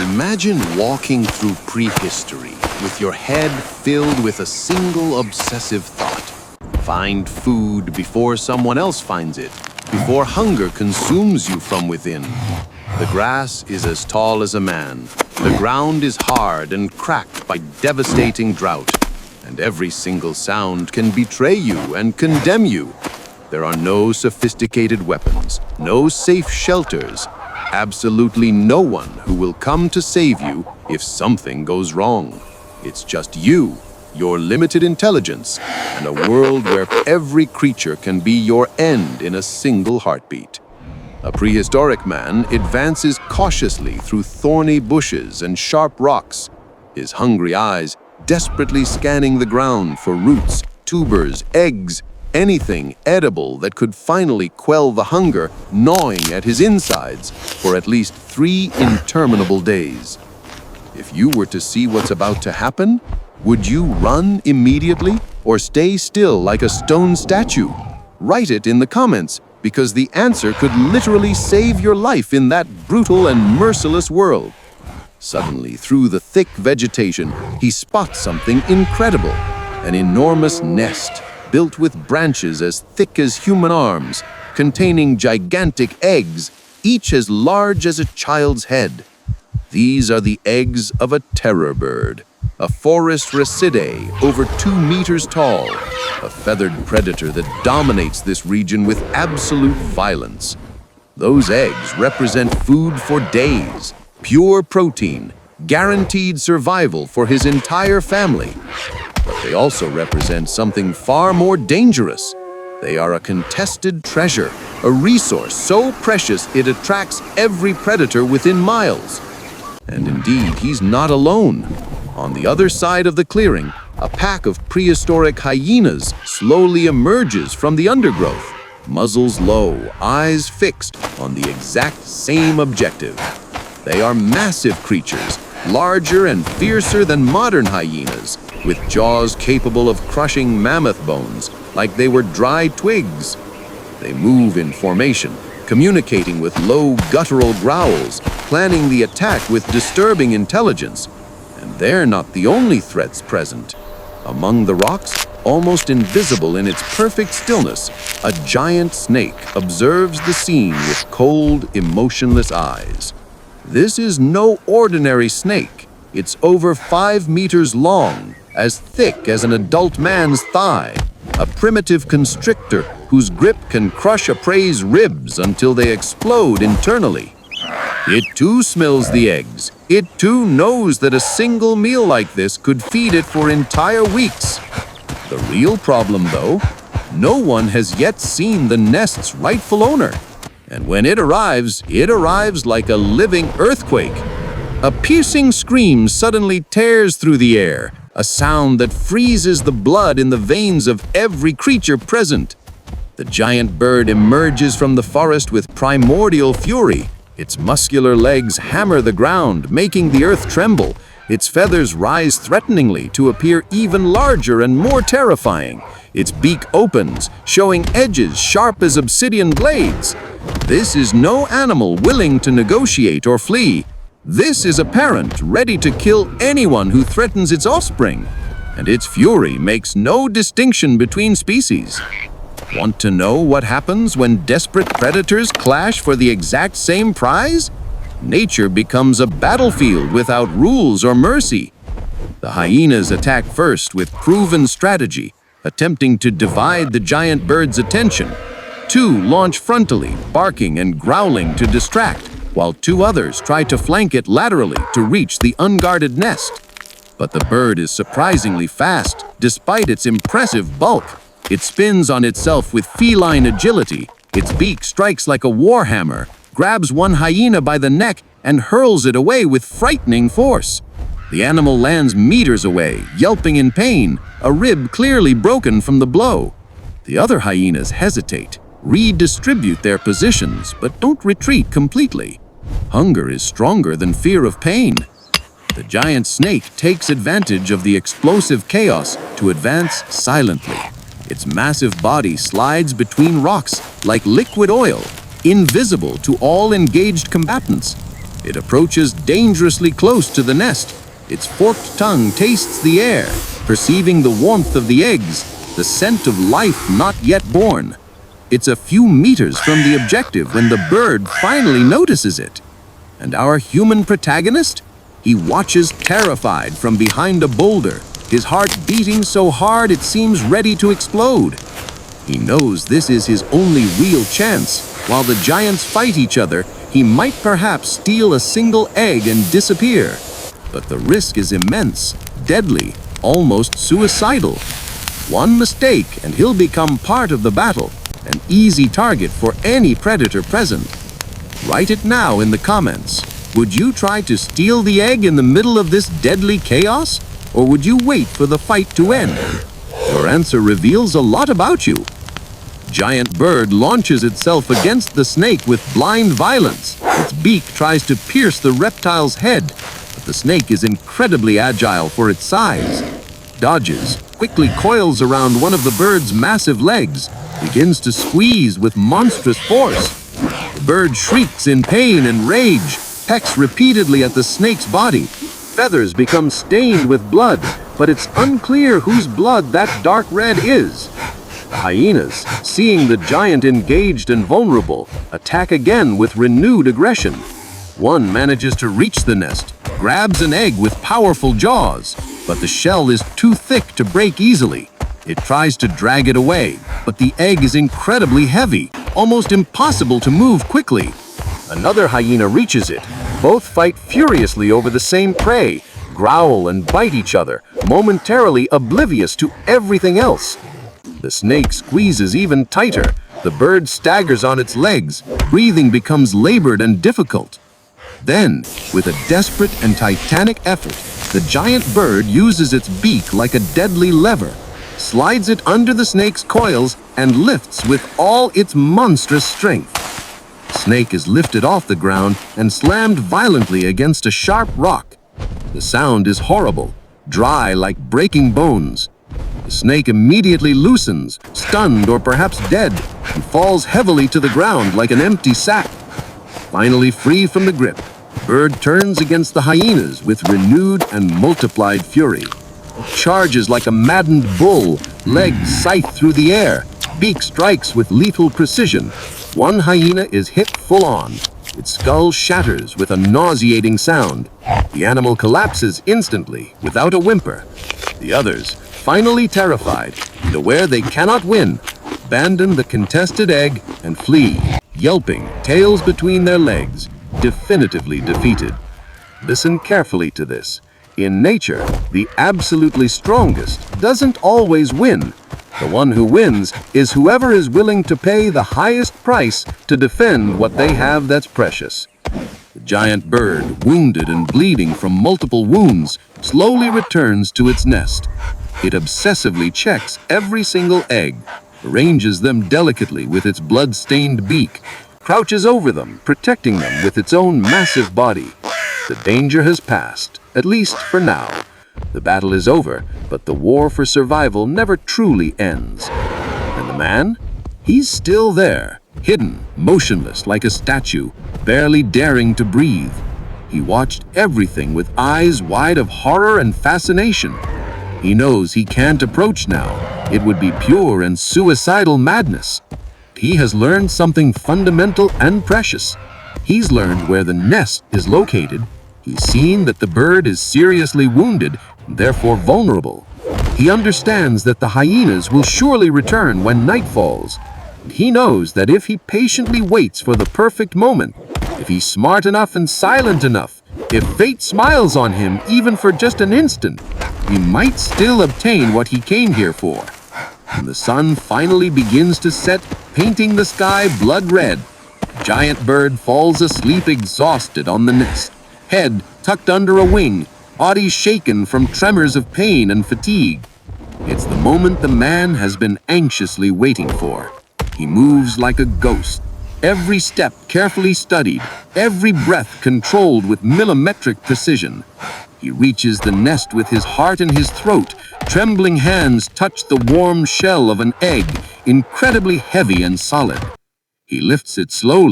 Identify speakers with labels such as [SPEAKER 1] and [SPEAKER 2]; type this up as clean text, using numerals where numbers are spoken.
[SPEAKER 1] Imagine walking through prehistory with your head filled with a single obsessive thought. Find food before someone else finds it, before hunger consumes you from within. The grass is as tall as a man. The ground is hard and cracked by devastating drought. And every single sound can betray you and condemn you. There are no sophisticated weapons, no safe shelters, absolutely no one who will come to save you if something goes wrong. It's just you, your limited intelligence, and a world where every creature can be your end in a single heartbeat. A prehistoric man advances cautiously through thorny bushes and sharp rocks, his hungry eyes desperately scanning the ground for roots, tubers, eggs, anything edible that could finally quell the hunger gnawing at his insides for at least 3 interminable days. If you were to see what's about to happen, would you run immediately or stay still like a stone statue? Write it in the comments, because the answer could literally save your life in that brutal and merciless world. Suddenly, through the thick vegetation, he spots something incredible, an enormous nest built with branches as thick as human arms, containing gigantic eggs, each as large as a child's head. These are the eggs of a terror bird, a forest racidae over 2 meters tall, a feathered predator that dominates this region with absolute violence. Those eggs represent food for days, pure protein, guaranteed survival for his entire family. But they also represent something far more dangerous. They are a contested treasure, a resource so precious it attracts every predator within miles. And indeed, he's not alone. On the other side of the clearing, a pack of prehistoric hyenas slowly emerges from the undergrowth, muzzles low, eyes fixed on the exact same objective. They are massive creatures, larger and fiercer than modern hyenas, with jaws capable of crushing mammoth bones like they were dry twigs. They move in formation, communicating with low guttural growls, planning the attack with disturbing intelligence. And they're not the only threats present. Among the rocks, almost invisible in its perfect stillness, a giant snake observes the scene with cold, emotionless eyes. This is no ordinary snake. It's over 5 meters long, as thick as an adult man's thigh, a primitive constrictor whose grip can crush a prey's ribs until they explode internally. It too smells the eggs. It too knows that a single meal like this could feed it for entire weeks. The real problem, though, no one has yet seen the nest's rightful owner. And when it arrives like a living earthquake. A piercing scream suddenly tears through the air, a sound that freezes the blood in the veins of every creature present. The giant bird emerges from the forest with primordial fury. Its muscular legs hammer the ground, making the earth tremble. Its feathers rise threateningly to appear even larger and more terrifying. Its beak opens, showing edges sharp as obsidian blades. This is no animal willing to negotiate or flee. This is a parent ready to kill anyone who threatens its offspring. And its fury makes no distinction between species. Want to know what happens when desperate predators clash for the exact same prize? Nature becomes a battlefield without rules or mercy. The hyenas attack first with proven strategy, attempting to divide the giant bird's attention. 2 launch frontally, barking and growling to distract, while 2 others try to flank it laterally to reach the unguarded nest. But the bird is surprisingly fast, despite its impressive bulk. It spins on itself with feline agility. Its beak strikes like a warhammer, grabs one hyena by the neck, and hurls it away with frightening force. The animal lands meters away, yelping in pain, a rib clearly broken from the blow. The other hyenas hesitate, redistribute their positions, but don't retreat completely. Hunger is stronger than fear of pain. The giant snake takes advantage of the explosive chaos to advance silently. Its massive body slides between rocks like liquid oil, invisible to all engaged combatants. It approaches dangerously close to the nest. Its forked tongue tastes the air, perceiving the warmth of the eggs, the scent of life not yet born. It's a few meters from the objective when the bird finally notices it. And our human protagonist? He watches terrified from behind a boulder, his heart beating so hard it seems ready to explode. He knows this is his only real chance. While the giants fight each other, he might perhaps steal a single egg and disappear. But the risk is immense, deadly, almost suicidal. One mistake and he'll become part of the battle, an easy target for any predator present. Write it now in the comments. Would you try to steal the egg in the middle of this deadly chaos? Or would you wait for the fight to end? Your answer reveals a lot about you. Giant bird launches itself against the snake with blind violence. Its beak tries to pierce the reptile's head, but the snake is incredibly agile for its size. Dodges, quickly coils around one of the bird's massive legs, begins to squeeze with monstrous force. The bird shrieks in pain and rage, pecks repeatedly at the snake's body. Feathers become stained with blood, but it's unclear whose blood that dark red is. The hyenas, seeing the giant engaged and vulnerable, attack again with renewed aggression. One manages to reach the nest, grabs an egg with powerful jaws, but the shell is too thick to break easily. It tries to drag it away, but the egg is incredibly heavy, almost impossible to move quickly. Another hyena reaches it. Both fight furiously over the same prey, growl and bite each other, momentarily oblivious to everything else. The snake squeezes even tighter. The bird staggers on its legs. Breathing becomes labored and difficult. Then, with a desperate and titanic effort, the giant bird uses its beak like a deadly lever, slides it under the snake's coils, and lifts with all its monstrous strength. The snake is lifted off the ground and slammed violently against a sharp rock. The sound is horrible, dry like breaking bones. The snake immediately loosens, stunned or perhaps dead, and falls heavily to the ground like an empty sack. Finally free from the grip, the bird turns against the hyenas with renewed and multiplied fury. It charges like a maddened bull, legs scythe through the air, beak strikes with lethal precision. One hyena is hit full on. Its skull shatters with a nauseating sound. The animal collapses instantly, without a whimper. The others, finally terrified and aware they cannot win, abandon the contested egg and flee, yelping, tails between their legs, definitively defeated. Listen carefully to this. In nature, the absolutely strongest doesn't always win. The one who wins is whoever is willing to pay the highest price to defend what they have that's precious. The giant bird, wounded and bleeding from multiple wounds, slowly returns to its nest. It obsessively checks every single egg, arranges them delicately with its blood-stained beak, crouches over them, protecting them with its own massive body. The danger has passed, at least for now. The battle is over, but the war for survival never truly ends. And the man? He's still there, hidden, motionless like a statue, barely daring to breathe. He watched everything with eyes wide of horror and fascination. He knows he can't approach now. It would be pure and suicidal madness. He has learned something fundamental and precious. He's learned where the nest is located. He's seen that the bird is seriously wounded, and therefore vulnerable. He understands that the hyenas will surely return when night falls. And he knows that if he patiently waits for the perfect moment, if he's smart enough and silent enough, if fate smiles on him even for just an instant, he might still obtain what he came here for. And the sun finally begins to set, painting the sky blood red. The giant bird falls asleep exhausted on the nest, head tucked under a wing, body shaken from tremors of pain and fatigue. It's the moment the man has been anxiously waiting for. He moves like a ghost, every step carefully studied, every breath controlled with millimetric precision. He reaches the nest with his heart in his throat. Trembling hands touch the warm shell of an egg, incredibly heavy and solid. He lifts it slowly.